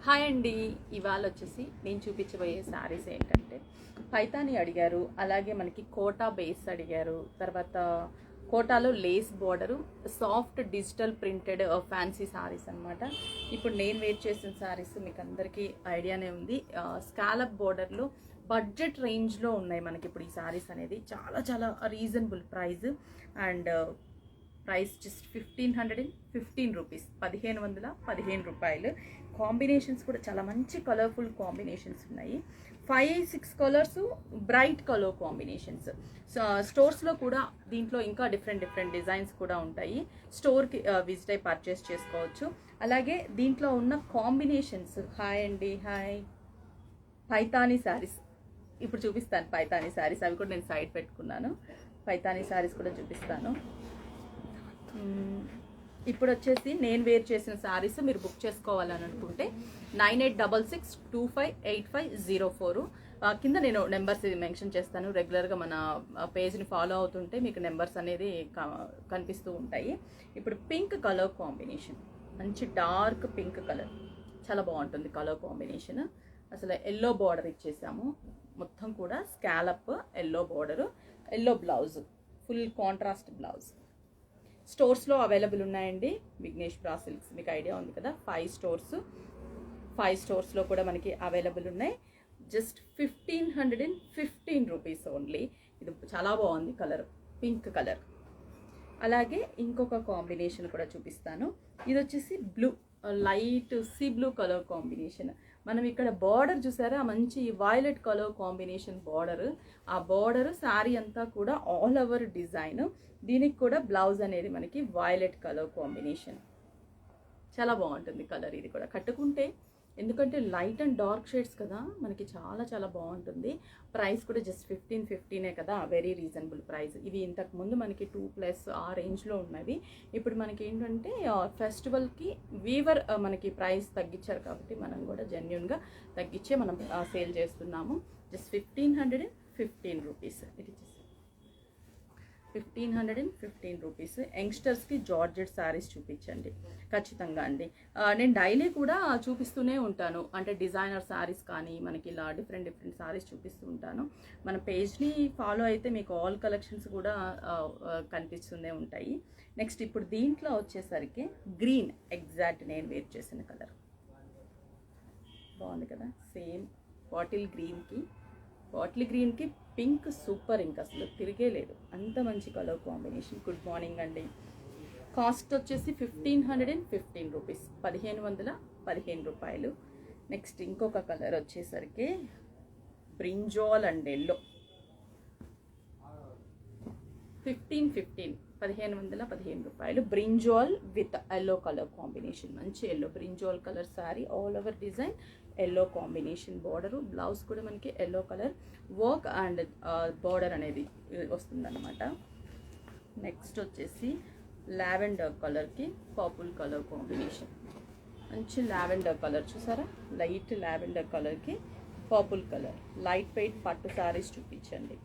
Hi అండి. ఇవాళ వచ్చేసి నేను చూపించబోయే శారీస్ ఏంటంటే పైతాని అడిగారు, అలాగే మనకి కోటా బేస్ అడిగారు, తర్వాత కోటాలో lace border, soft digital printed fancy sarees అనమాట. ఇప్పుడు నేను వేర్ చేసిన శారీస్ మీకు అందరికీ ఐడియానే ఉంది. స్కాలప్ బార్డర్లో బడ్జెట్ రేంజ్లో ఉన్నాయి మనకి ఇప్పుడు ఈ శారీస్ అనేది. చాలా చాలా reasonable price and price just 1515 rupees, 1515 రూపాయలు. కాంబినేషన్స్ కూడా చాలా మంచి కలర్ఫుల్ కాంబినేషన్స్ ఉన్నాయి. 5-6 కలర్స్ బ్రైట్ కలర్ కాంబినేషన్స్. స్టోర్స్లో కూడా దీంట్లో ఇంకా డిఫరెంట్ డిజైన్స్ కూడా ఉంటాయి. స్టోర్కి విజిట్ అయి పర్చేస్ చేసుకోవచ్చు. అలాగే దీంట్లో ఉన్న కాంబినేషన్స్, హాయ్ అండి, హాయ్. పైతానీ శారీస్ ఇప్పుడు చూపిస్తాను. పైతానీ శారీస్ అవి కూడా నేను సైడ్ పెట్టుకున్నాను. పైతానీ శారీస్ కూడా చూపిస్తాను. ఇప్పుడు వచ్చేసి నేను వేర్ చేసిన శారీస్ మీరు బుక్ చేసుకోవాలని అనుకుంటే 9866258504 కింద నేను నెంబర్స్ మెన్షన్ చేస్తాను. రెగ్యులర్గా మన పేజ్ని ఫాలో అవుతుంటే మీకు నెంబర్స్ అనేది కనిపిస్తూ ఉంటాయి. ఇప్పుడు పింక్ కలర్ కాంబినేషన్, మంచి డార్క్ పింక్ కలర్, చాలా బాగుంటుంది కలర్ కాంబినేషన్. అసలు ఎల్లో బార్డర్ ఇచ్చేసాము, మొత్తం కూడా scallop yellow border, yellow blouse, full contrast blouse. స్టోర్స్లో అవైలబుల్ ఉన్నాయండి. విఘ్నేష్ బ్రా సిల్క్స్ మీకు ఐడియా ఉంది కదా, 5 స్టోర్స్లో కూడా మనకి అవైలబుల్ ఉన్నాయి. Just 1515 rupees only. ఇది చాలా బాగుంది కలర్, పింక్ కలర్. అలాగే ఇంకొక కాంబినేషన్ కూడా చూపిస్తాను. ఇది వచ్చేసి blue, light sea blue colour combination. మనం ఇక్కడ బార్డర్ చూసారా, మంచి వైలెట్ కలర్ కాంబినేషన్ బార్డర్. ఆ బార్డర్ శారీ అంతా కూడా ఆల్ ఓవర్ డిజైన్. దీనికి కూడా బ్లౌజ్ అనేది మనకి వైలెట్ కలర్ కాంబినేషన్. చాలా బాగుంటుంది కలర్ ఇది కూడా కట్టుకుంటే, ఎందుకంటే లైట్ అండ్ డార్క్ షేడ్స్ కదా, మనకి చాలా చాలా బాగుంటుంది. ప్రైస్ కూడా జస్ట్ 1515 కదా, వెరీ రీజనబుల్ ప్రైస్. ఇవి ఇంతకుముందు మనకి 2+ ఆ రేంజ్లో ఉన్నవి. ఇప్పుడు మనకి ఏంటంటే ఫెస్టివల్కి వీవర్ మనకి ప్రైస్ తగ్గించారు కాబట్టి మనం కూడా జెన్యున్గా తగ్గించే మనం సేల్ చేస్తున్నాము. Just 1515 rupees. ఇది 1515 రూపీస్. యంగ్స్టర్స్కి జార్జెట్ శారీస్ చూపించండి ఖచ్చితంగా అండి. నేను డైలీ కూడా చూపిస్తూనే ఉంటాను, అంటే డిజైనర్ శారీస్ కానీ మనకి ఇలా డిఫరెంట్ శారీస్ చూపిస్తూ ఉంటాను. మన పేజ్ని ఫాలో అయితే మీకు ఆల్ కలెక్షన్స్ కూడా కనిపిస్తూనే ఉంటాయి. నెక్స్ట్ ఇప్పుడు దీంట్లో వచ్చేసరికి గ్రీన్, ఎగ్జాక్ట్ నేను వేర్ చేసిన కలర్ బాగుంది కదా, సేమ్ బాటిల్ గ్రీన్కి పింక్ సూపర్, ఇంకా అసలు తిరిగే లేదు, అంత మంచి కలర్ కాంబినేషన్. గుడ్ మార్నింగ్ అండి. కాస్ట్ వచ్చేసి 1515 రూపీస్, 1515 రూపాయలు. నెక్స్ట్ ఇంకొక కలర్ వచ్చేసరికి బ్రింజాల్ అండ్ ఎల్లో, 1515 రూపాయలు. Brinjal with yellow colour combination, మంచి yellow brinjal colour sari, all over design, yellow combination border, blouse కూడా మనకి yellow colour work and border అనేది వస్తుందన్నమాట. నెక్స్ట్ వచ్చేసి లావెండర్ కలర్కి పర్పుల్ కలర్ కాంబినేషన్, మంచి లావెండర్ కలర్ చూసారా, లైట్ లావెండర్ కలర్కి పర్పుల్ కలర్. లైట్ వెయిట్ పట్టు శారీస్ చూపించండి.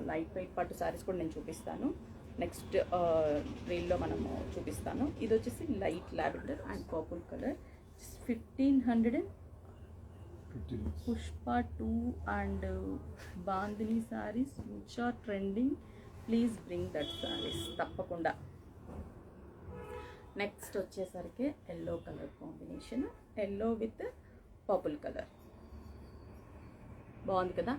లైట్ వెయిట్ పట్టు శారీస్ కూడా నేను చూపిస్తాను నెక్స్ట్ రీల్లో మనము చూపిస్తాను. ఇది వచ్చేసి light lavender and purple colour, 1500. Pushpa 2 and Bandhani sarees which are trending, please bring that sarees తప్పకుండా. నెక్స్ట్ వచ్చేసరికి yellow colour combination, yellow with purple colour, బాగుంది కదా.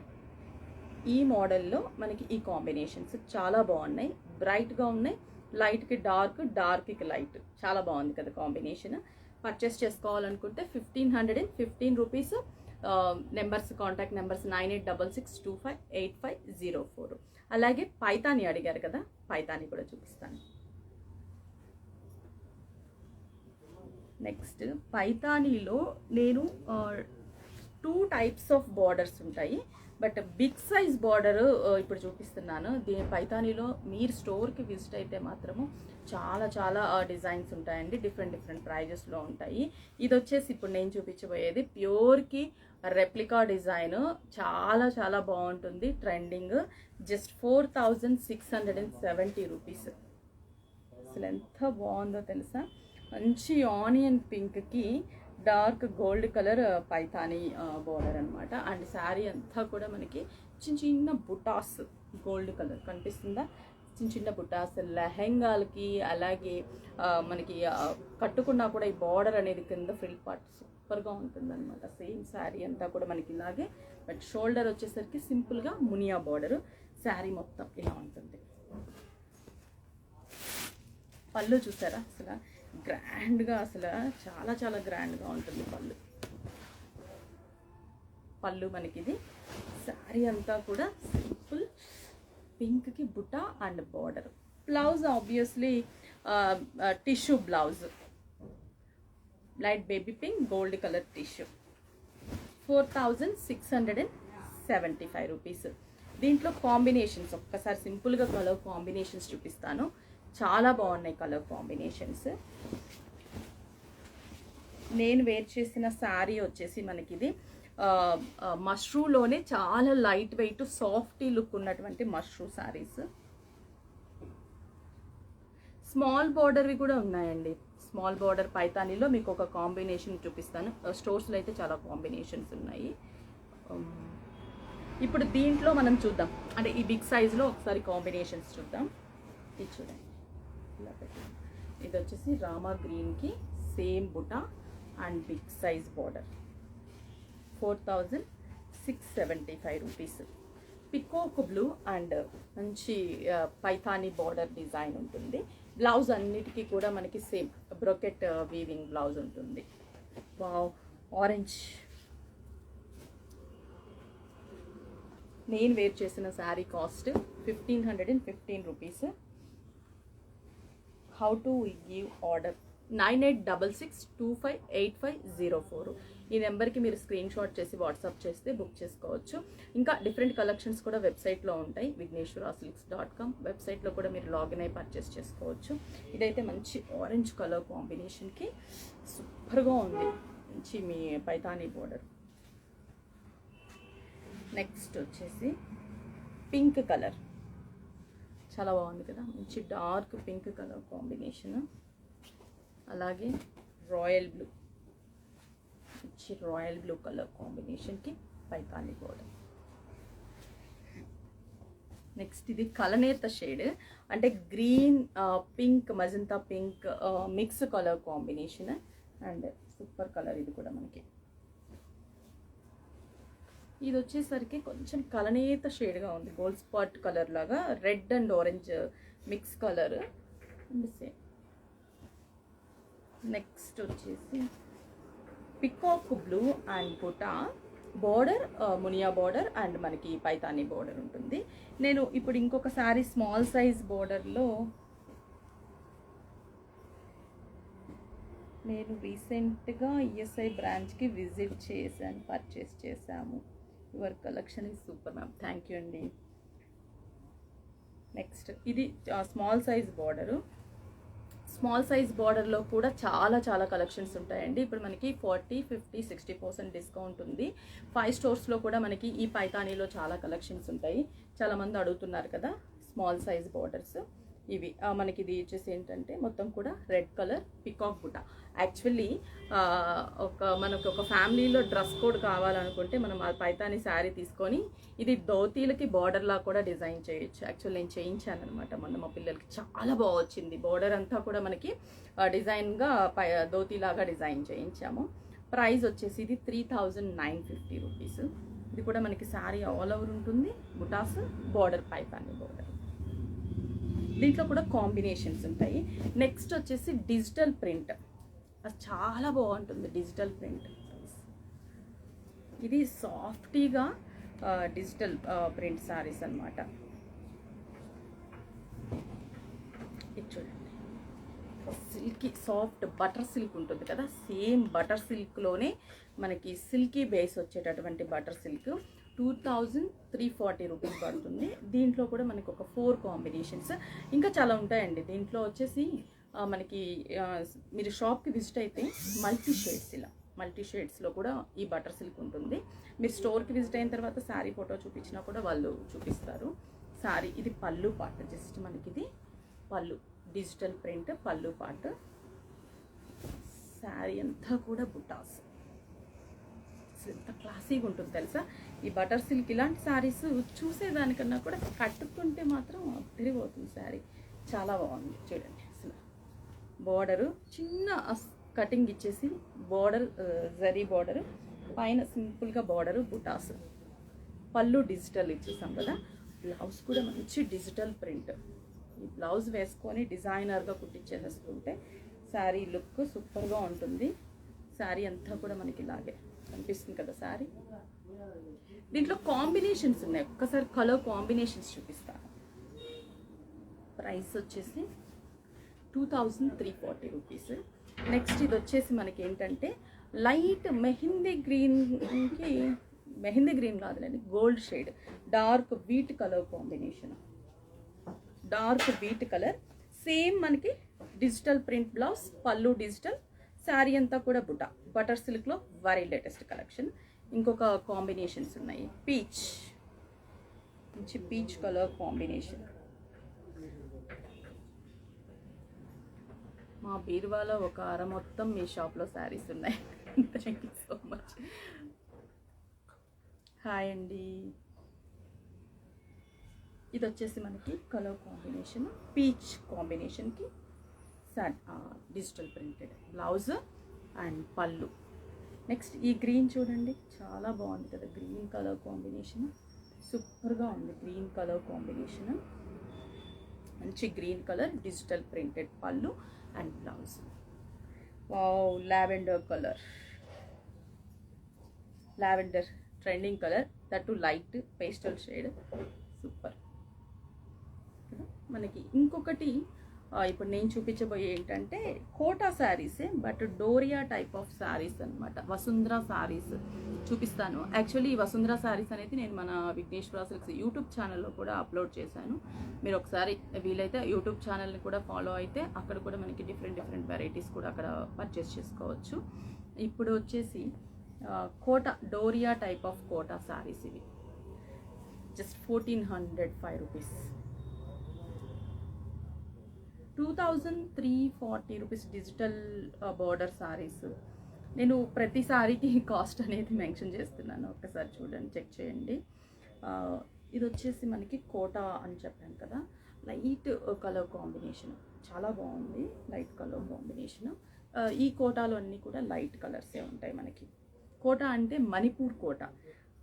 ఈ మోడల్లో మనకి ఈ కాంబినేషన్స్ చాలా బాగున్నాయి, బ్రైట్గా ఉన్నాయి. లైట్కి డార్క్, డార్క్కి లైట్, చాలా బాగుంది కదా కాంబినేషన్. పర్చేస్ చేసుకోవాలనుకుంటే 1515 రూపీస్. Numbers, contact numbers 9866258504. అలాగే పైతాని అడిగారు కదా, పైతాని కూడా చూపిస్తాను. నెక్స్ట్ పైతానీలో నేను 2 టైప్స్ ఆఫ్ బార్డర్స్ ఉంటాయి, బట్ బిగ్ సైజ్ బార్డర్ ఇప్పుడు చూపిస్తున్నాను. దీని పైతానీలో మీరు స్టోర్కి విజిట్ అయితే మాత్రము చాలా చాలా డిజైన్స్ ఉంటాయండి, డిఫరెంట్ ప్రైజెస్లో ఉంటాయి. ఇది వచ్చేసి ఇప్పుడు నేను చూపించబోయేది ప్యూర్కి రెప్లికా డిజైన్, చాలా చాలా బాగుంటుంది, ట్రెండింగ్. Just 4670 rupees. అసలు ఎంత బాగుందో తెలుసా, మంచి ఆనియన్ పింక్కి dark gold colour Paithani border అనమాట. అండ్ శారీ అంతా కూడా మనకి చిన్న చిన్న బుటాస్ గోల్డ్ కలర్ కనిపిస్తుందా, చిన్న చిన్న బుటాస్ లెహెంగాలకి, అలాగే మనకి కట్టుకున్నా కూడా ఈ బార్డర్ అనేది కింద ఫ్రిల్ పార్ట్ సూపర్గా ఉంటుంది అనమాట. సేమ్ శారీ అంతా కూడా మనకి ఇలాగే, బట్ షోల్డర్ వచ్చేసరికి సింపుల్గా మునియా బార్డర్. శారీ మొత్తం ఇలా ఉంటుంది. పళ్ళు చూసారా అసలు గ్రాండ్గా, అసలు చాలా చాలా గ్రాండ్గా ఉంటుంది పళ్ళు మనకి. ఇది శారీ అంతా కూడా సింపుల్ పింక్కి బుట్ట and border. Blouse obviously tissue blouse, light baby pink gold colour tissue. 4675 rupees. దీంట్లో కాంబినేషన్స్ ఒక్కసారి సింపుల్గా కలర్ కాంబినేషన్స్ చూపిస్తాను. చాలా బాగున్నాయి కలర్ కాంబినేషన్స్. నేను వేర్ చేసిన శారీ వచ్చేసి మనకి ఇది మష్రూలోనే చాలా లైట్ వెయిట్ సాఫ్టీ లుక్ ఉన్నటువంటి మష్రూ శారీస్. స్మాల్ బార్డర్వి కూడా ఉన్నాయండి. స్మాల్ బార్డర్ పైతానీలో మీకు ఒక కాంబినేషన్ చూపిస్తాను. స్టోర్స్లో అయితే చాలా కాంబినేషన్స్ ఉన్నాయి. ఇప్పుడు దీంట్లో మనం చూద్దాం, అంటే ఈ బిగ్ సైజ్లో ఒకసారి కాంబినేషన్స్ చూద్దాం. ఇది చూడండి, ఇది వచ్చేసి రామా గ్రీన్కి సేమ్ బుటా and big size border. 4675 rupees. Peacock blue and మంచి పైథానీ బార్డర్ డిజైన్ ఉంటుంది. బ్లౌజ్ అన్నిటికీ కూడా మనకి సేమ్ బ్రోకెట్ వీవింగ్ బ్లౌజ్ ఉంటుంది. Wow, orange. నేను వేర్ చేసిన saree cost 1515 rupees. How to give order 9866258504. ఈ నెంబర్కి మీరు స్క్రీన్ షాట్ చేసి వాట్సాప్ చేస్తే బుక్ చేసుకోవచ్చు. ఇంకా డిఫరెంట్ కలెక్షన్స్ కూడా వెబ్సైట్లో ఉంటాయి, vigneshwarasilks.com. వెబ్సైట్లో కూడా మీరు లాగిన్ అయి పర్చేస్ చేసుకోవచ్చు. ఇదైతే మంచి ఆరెంజ్ కలర్ కాంబినేషన్కి సూపర్గా ఉంది, మంచి మీ పైతానీ బోర్డర్. నెక్స్ట్ వచ్చేసి పింక్ కలర్, చాలా బాగుంది కదా, మంచి డార్క్ పింక్ కలర్ కాంబినేషన్. అలాగే రాయల్ బ్లూ, మంచి రాయల్ బ్లూ కలర్ కాంబినేషన్కి పైతానీ బోర్డర్. నెక్స్ట్ ఇది కలనేత షేడ్, అంటే green pink magenta pink mix colour combination and super colour. ఇది కూడా మనకి ఇది వచ్చేసరికి కొంచెం కలనేత షేడ్గా ఉంది, గోల్డ్ స్పాట్ కలర్ లాగా, red and orange mix colour and same. Next వచ్చేసి peacock blue and buta border, Muniya border and మనకి పైతానీ బార్డర్ ఉంటుంది. నేను ఇప్పుడు ఇంకొక సారీ స్మాల్ సైజ్ బార్డర్లో నేను రీసెంట్గా ఈఎస్ఐ బ్రాంచ్కి విజిట్ చేశాను, పర్చేస్ చేశాము. Your collection is super ma'am, thank you అండి. నెక్స్ట్ ఇది small size border. Small size బార్డర్లో కూడా చాలా చాలా కలెక్షన్స్ ఉంటాయండి. ఇప్పుడు మనకి 40, 50, 60% డిస్కౌంట్ ఉంది. 5 స్టోర్స్లో కూడా మనకి ఈ పైతానీలో చాలా కలెక్షన్స్ ఉంటాయి. చాలామంది అడుగుతున్నారు కదా స్మాల్ సైజ్ బార్డర్స్. ఇవి మనకి ఇది వచ్చేసి ఏంటంటే మొత్తం కూడా రెడ్ కలర్ పికాక్ బుట్ట. యాక్చువల్లీ మనకు ఒక ఫ్యామిలీలో డ్రెస్ కోడ్ కావాలనుకుంటే మనం ఆ పైతాని శారీ తీసుకొని ఇది ధోతీలకి బార్డర్లా కూడా డిజైన్ చేయొచ్చు. యాక్చువల్లీ నేను చేయించాను అనమాట మొన్న మా పిల్లలకి, చాలా బాగా వచ్చింది. బార్డర్ అంతా కూడా మనకి డిజైన్గా ధోతీలాగా డిజైన్ చేయించాము. ప్రైస్ వచ్చేసి ఇది 3950 రూపీస్. ఇది కూడా మనకి శారీ ఆల్ ఓవర్ ఉంటుంది, బుటాస్ బార్డర్ పైతాని బార్డర్. దీంట్లో కూడా కాంబినేషన్స్ ఉంటాయి. నెక్స్ట్ వచ్చేసి డిజిటల్ ప్రింట్, అది చాలా బాగుంటుంది డిజిటల్ ప్రింట్. ఇది సాఫ్టీగా డిజిటల్ ప్రింట్ సారీస్ అన్నమాట. ఇది చూడండి, సిల్కీ సాఫ్ట్ బటర్ సిల్క్ ఉంటుంది కదా, సేమ్ బటర్ సిల్క్లోనే మనకి సిల్కీ బేస్ వచ్చేటటువంటి బటర్ సిల్క్ 2340 రూపీస్ పడుతుంది. దీంట్లో కూడా మనకి ఒక 4 కాంబినేషన్స్ ఇంకా చాలా ఉంటాయండి. దీంట్లో వచ్చేసి మనకి మీరు షాప్కి విజిట్ అయితే మల్టీ షేడ్స్లో కూడా ఈ బటర్ సిల్క్ ఉంటుంది. మీరు స్టోర్కి విజిట్ అయిన తర్వాత శారీ ఫోటో చూపించినా కూడా వాళ్ళు చూపిస్తారు. శారీ ఇది పళ్ళు పార్ట్, జస్ట్ మనకి ఇది పళ్ళు డిజిటల్ ప్రింట్ పళ్ళు పార్ట్. శారీ అంతా కూడా బుటాస్. ఎంత క్లాసీగా ఉంటుంది తెలుసా ఈ బటర్ సిల్క్. ఇలాంటి శారీస్ చూసేదానికన్నా కూడా కట్టుకుంటే మాత్రం తిరిగిపోతుంది శారీ. చాలా బాగుంది చూడండి. అసలు బార్డరు చిన్న కటింగ్ ఇచ్చేసి బార్డర్ జరీ బార్డరు, పైన సింపుల్గా బార్డరు బుటాస్, పళ్ళు డిజిటల్ ఇచ్చేసాం కదా. బ్లౌజ్ కూడా మంచి డిజిటల్ ప్రింట్. ఈ బ్లౌజ్ వేసుకొని డిజైనర్గా కుట్టించేసేసుకుంటే శారీ లుక్ సూపర్గా ఉంటుంది. శారీ అంతా కూడా మనకి ఇలాగే కనిపిస్తుంది కదా శారీ. దీంట్లో కాంబినేషన్స్ ఉన్నాయి, ఒక్కసారి కలర్ కాంబినేషన్స్ చూపిస్తాను. ప్రైస్ వచ్చేసి 2340 రూపీస్. నెక్స్ట్ ఇది వచ్చేసి మనకి ఏంటంటే లైట్ మెహందీ గ్రీన్కి, మెహందీ గ్రీన్ కాదులేండి, gold shade, dark wheat colour combination. Dark wheat colour, same మనకి డిజిటల్ ప్రింట్ బ్లౌజ్, పళ్ళు డిజిటల్, శారీ అంతా కూడా బుటా. బటర్ సిల్క్లో వెరీ లేటెస్ట్ కలెక్షన్. ఇంకొక కాంబినేషన్స్ ఉన్నాయి, పీచ్, మంచి పీచ్ కలర్ కాంబినేషన్. మా బీరువాలో ఒక అర మొత్తం మీ షాప్లో శారీస్ ఉన్నాయి. Thank you so much. Hi అండి. ఇది వచ్చేసి మనకి కలర్ కాంబినేషన్, పీచ్ కాంబినేషన్కి డిజిటల్ ప్రింటెడ్ బ్లౌజ్ అండ్ పళ్ళు. నెక్స్ట్ ఈ గ్రీన్ చూడండి, చాలా బాగుంది కదా గ్రీన్ కలర్ కాంబినేషన్. సూపర్గా ఉంది గ్రీన్ కలర్ కాంబినేషన్. మంచి గ్రీన్ కలర్ డిజిటల్ ప్రింటెడ్ పళ్ళు and blouse. Wow, lavender colour, lavender trending colour, that too light pastel shade, super. మనకి ఇంకొకటి ఇప్పుడు నేను చూపించబోయే ఏంటంటే కోటా శారీసే, but Doria type of saris అనమాట. వసుంధర శారీస్ చూపిస్తాను. యాక్చువల్లీ ఈ వసుంధర శారీస్ అనేది నేను మన విఘ్నేశ్వర సిల్క్స్ యూట్యూబ్ ఛానల్లో కూడా అప్లోడ్ చేశాను. మీరు ఒకసారి వీలైతే యూట్యూబ్ ఛానల్ని కూడా ఫాలో అయితే అక్కడ కూడా మనకి డిఫరెంట్ వెరైటీస్ కూడా అక్కడ పర్చేస్ చేసుకోవచ్చు. ఇప్పుడు వచ్చేసి కోటా, డోరియా టైప్ ఆఫ్ కోటా శారీస్ ఇవి. Just 1405 rupees. 2340 rupees digital border saris. నేను ప్రతి శారీకి కాస్ట్ అనేది మెన్షన్ చేస్తున్నాను, ఒక్కసారి చూడండి, చెక్ చేయండి. ఇది వచ్చేసి మనకి కోటా అని చెప్పాను కదా, లైట్ కలర్ కాంబినేషన్, చాలా బాగుంది లైట్ కలర్ కాంబినేషన్. ఈ కోటాలో అన్నీ కూడా లైట్ కలర్సే ఉంటాయి మనకి. కోటా అంటే మణిపూర్ కోటా.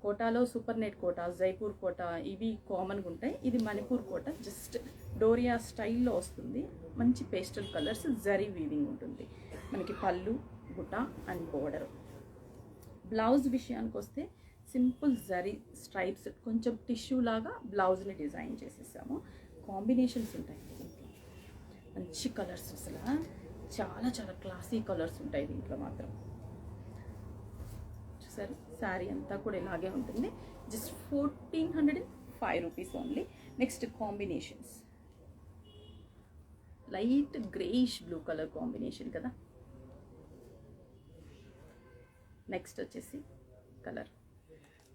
కోటాలో సూపర్ నెట్ కోటా, జైపూర్ కోటా ఇవి కామన్గా ఉంటాయి. ఇది మణిపూర్ కోటా, జస్ట్ డోరియా స్టైల్లో వస్తుంది. మంచి పేస్టల్ కలర్స్, జరీ వీవింగ్ ఉంటుంది మనకి. పళ్ళు, బుటా అండ్ బోర్డర్. బ్లౌజ్ విషయానికి వస్తే సింపుల్ జరీ స్ట్రైప్స్, కొంచెం టిష్యూ లాగా బ్లౌజ్ని డిజైన్ చేసేసాము. కాంబినేషన్స్ ఉంటాయి దీంట్లో, మంచి కలర్స్, అసలు చాలా చాలా క్లాసీ కలర్స్ ఉంటాయి దీంట్లో మాత్రం. సరే, శారీ అంతా కూడా ఇలాగే ఉంటుంది. Just 1405 rupees only. Next combinations, light greyish blue colour combination కదా. నెక్స్ట్ వచ్చేసి కలర్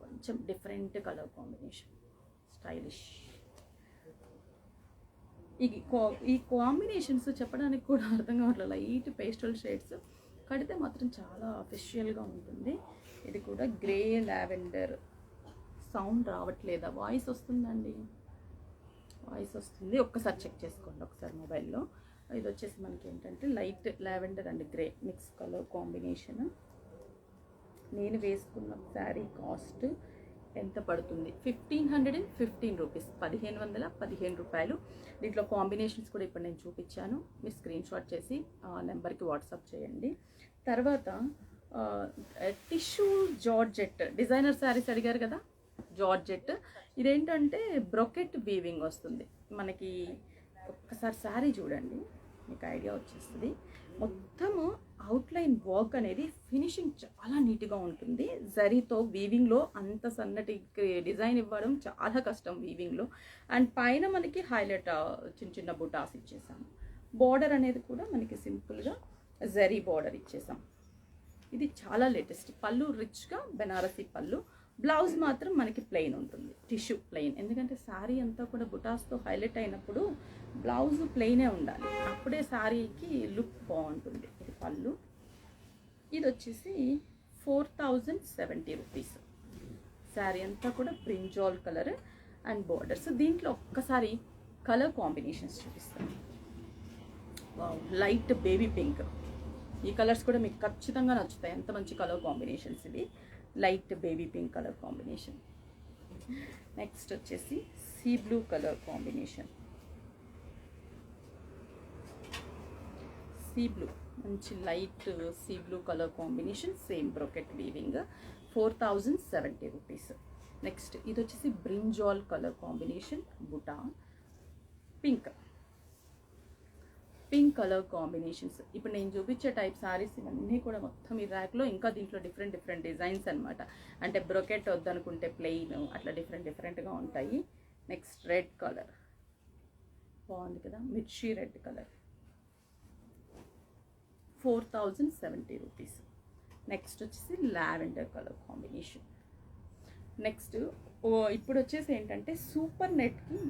కొంచెం డిఫరెంట్ కలర్ కాంబినేషన్, స్టైలిష్. ఈ కాంబినేషన్స్ చెప్పడానికి కూడా అర్థం కావట్లేదు. లైట్ పేస్టల్ షేడ్స్, కడితే మాత్రం చాలా అఫిషియల్గా ఉంటుంది. ఇది కూడా గ్రే లావెండర్. సౌండ్ రావట్లేదా? వాయిస్ వస్తుందండి, వాయిస్ వస్తుంది, ఒక్కసారి చెక్ చేసుకోండి ఒకసారి మొబైల్లో. ఇది వచ్చేసి మనకి ఏంటంటే light lavender and grey mix colour combination. నేను వేసుకున్న శారీ కాస్ట్ ఎంత పడుతుంది? 1515 రూపీస్, 1515 రూపాయలు. దీంట్లో కాంబినేషన్స్ కూడా ఇప్పుడు నేను చూపించాను, మీరు స్క్రీన్ షాట్ చేసి నెంబర్కి వాట్సాప్ చేయండి. తర్వాత టిష్యూ జార్జెట్ డిజైనర్ శారీస్ అడిగారు కదా, జార్జెట్. ఇదేంటంటే బ్రొకెట్ వీవింగ్ వస్తుంది మనకి. ఒక్కసారి శారీ చూడండి, మీకు ఐడియా వచ్చేస్తుంది. మొత్తము అవుట్లైన్ వర్క్ అనేది ఫినిషింగ్ చాలా నీట్గా ఉంటుంది. జరీతో వీవింగ్లో అంత సన్నటి డిజైన్ ఇవ్వడం చాలా కష్టం వీవింగ్లో. అండ్ పైన మనకి హైలైట్ చిన్న చిన్న బుటాస్ ఇచ్చేసాము. బార్డర్ అనేది కూడా మనకి సింపుల్గా జరీ బార్డర్ ఇచ్చేసాం. ఇది చాలా లేటెస్ట్. పళ్ళు రిచ్గా బెనారసీ పళ్ళు. బ్లౌజ్ మాత్రం మనకి ప్లెయిన్ ఉంటుంది, టిష్యూ ప్లెయిన్. ఎందుకంటే శారీ అంతా కూడా బుటాస్తో హైలైట్ అయినప్పుడు బ్లౌజ్ ప్లెయినే ఉండాలి, అప్పుడే శారీకి లుక్ బాగుంటుంది. ఇది పళ్ళు ఇది వచ్చేసి 4070 రూపీస్. శారీ అంతా కూడా బ్రింజాల్ కలర్ అండ్ బోర్డర్స్. దీంట్లో ఒక్కసారి కలర్ కాంబినేషన్స్ చూపిస్తాను. లైట్ బేబీ పింక్, ఈ కలర్స్ కూడా మీకు ఖచ్చితంగా నచ్చుతాయి. ఎంత మంచి కలర్ కాంబినేషన్స్ ఇవి. Light baby pink colour combination. Next వచ్చేసి sea blue colour combination. Sea blue, మంచి light sea blue colour combination, same brocade weaving, 4070 rupees. Next ఇది వచ్చేసి brinjal colour combination, buta pink, pink colour combinations. ఇప్పుడు నేను చూపించే type saris ఇవన్నీ కూడా మొత్తం ఈ ర్యాక్లో, ఇంకా దీంట్లో డిఫరెంట్ డిఫరెంట్ డిజైన్స్ అనమాట. అంటే బ్రొకెట్ వద్దనుకుంటే ప్లెయిన్, అట్లా డిఫరెంట్గా ఉంటాయి. నెక్స్ట్ రెడ్ కలర్ బాగుంది కదా, మిర్చి రెడ్ కలర్, 4070 రూపీస్. నెక్స్ట్ వచ్చేసి లావెండర్ కలర్ కాంబినేషన్. నెక్స్ట్ ఇప్పుడు వచ్చేసి ఏంటంటే సూపర్ నెట్కి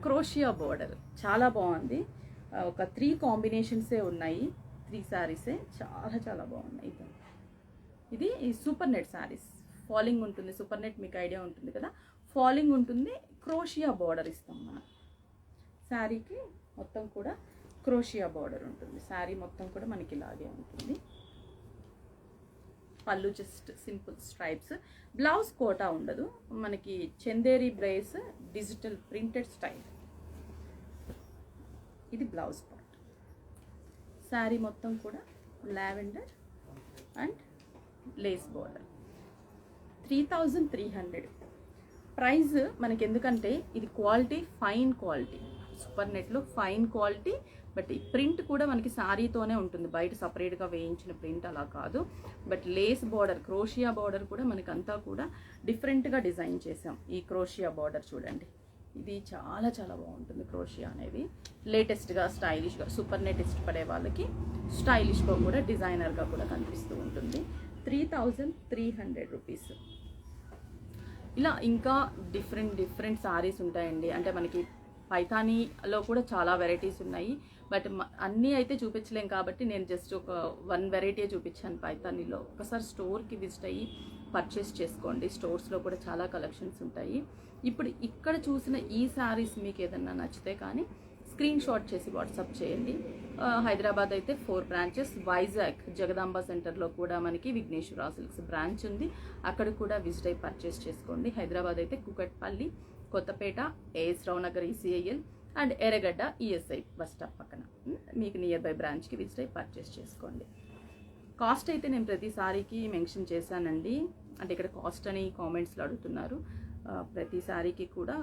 క్రోషియా బోర్డర్ చాలా బాగుంది. ఒక 3 కాంబినేషన్సే ఉన్నాయి, 3 శారీసే చాలా చాలా బాగున్నాయి. ఇది సూపర్ నెట్ శారీస్, ఫాలింగ్ ఉంటుంది. సూపర్ నెట్ మీకు ఐడియా ఉంటుంది కదా, ఫాలింగ్ ఉంటుంది. క్రోషియా బోర్డర్ ఇస్తాం మనం శారీకి, మొత్తం కూడా క్రోషియా బార్డర్ ఉంటుంది. శారీ మొత్తం కూడా మనకి ఇలాగే ఉంటుంది. పళ్ళు just simple stripes. Blouse Kota ఉండదు మనకి. చందేరి బ్రేస్ డిజిటల్ ప్రింటెడ్ స్టైల్. ఇది బ్లౌజ్ పార్ట్. శారీ మొత్తం కూడా lavender and lace border. 3300 price మనకి. ఎందుకంటే ఇది క్వాలిటీ, ఫైన్ క్వాలిటీ, సూపర్ నెట్లో ఫైన్ క్వాలిటీ. బట్ ఈ ప్రింట్ కూడా మనకి శారీతోనే ఉంటుంది, బయట సపరేట్గా వేయించిన ప్రింట్ అలా కాదు. బట్ లేస్ బార్డర్, క్రోషియా బార్డర్ కూడా మనకి అంతా కూడా డిఫరెంట్గా డిజైన్ చేసాం. ఈ క్రోషియా బార్డర్ చూడండి, ఇది చాలా చాలా బాగుంటుంది. క్రోషియా అనేది లేటెస్ట్గా, స్టైలిష్గా, సూపర్ నెట్ ఇష్టపడే వాళ్ళకి స్టైలిష్గా కూడా, డిజైనర్గా కూడా కనిపిస్తూ ఉంటుంది. 3300 రూపీస్. ఇలా ఇంకా డిఫరెంట్ సారీస్ ఉంటాయండి. అంటే మనకి పైథానీలో కూడా చాలా వెరైటీస్ ఉన్నాయి. బట్ అన్నీ అయితే చూపించలేం కాబట్టి నేను జస్ట్ ఒక 1 వెరైటీ చూపించాను పైథానీలో. ఒకసారి స్టోర్కి విజిట్ అయ్యి పర్చేస్ చేసుకోండి. స్టోర్స్లో కూడా చాలా కలెక్షన్స్ ఉంటాయి. ఇప్పుడు ఇక్కడ చూసిన ఈ శారీస్ మీకు ఏదన్నా నచ్చితే కానీ స్క్రీన్ షాట్ చేసి వాట్సాప్ చేయండి. హైదరాబాద్ అయితే 4 బ్రాంచెస్, వైజాగ్ జగదాంబ సెంటర్లో కూడా మనకి విఘ్నేశ్వర సిల్క్స్ బ్రాంచ్ ఉంది, అక్కడ కూడా విజిట్ అయ్యి పర్చేస్ చేసుకోండి. హైదరాబాద్ అయితే Kukatpally, Kothapet, AS Rao Nagar ECIL and Erragadda ESI bus stop పక్కన మీకు నియర్ బై బ్రాంచ్కి విజిట్ అయ్యి పర్చేస్ చేసుకోండి. కాస్ట్ అయితే నేను ప్రతిసారికి మెన్షన్ చేశానండి. అంటే ఇక్కడ కాస్ట్ అని కామెంట్స్లో అడుగుతున్నారు. ప్రతిసారికి కూడా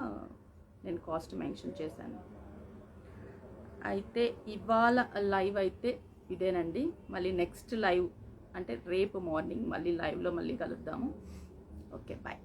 నేను కాస్ట్ మెన్షన్ చేశాను. అయితే ఇవాళ లైవ్ అయితే ఇదేనండి. మళ్ళీ నెక్స్ట్ లైవ్ అంటే రేపు మార్నింగ్ మళ్ళీ లైవ్లో మళ్ళీ కలుద్దాము. Okay, bye.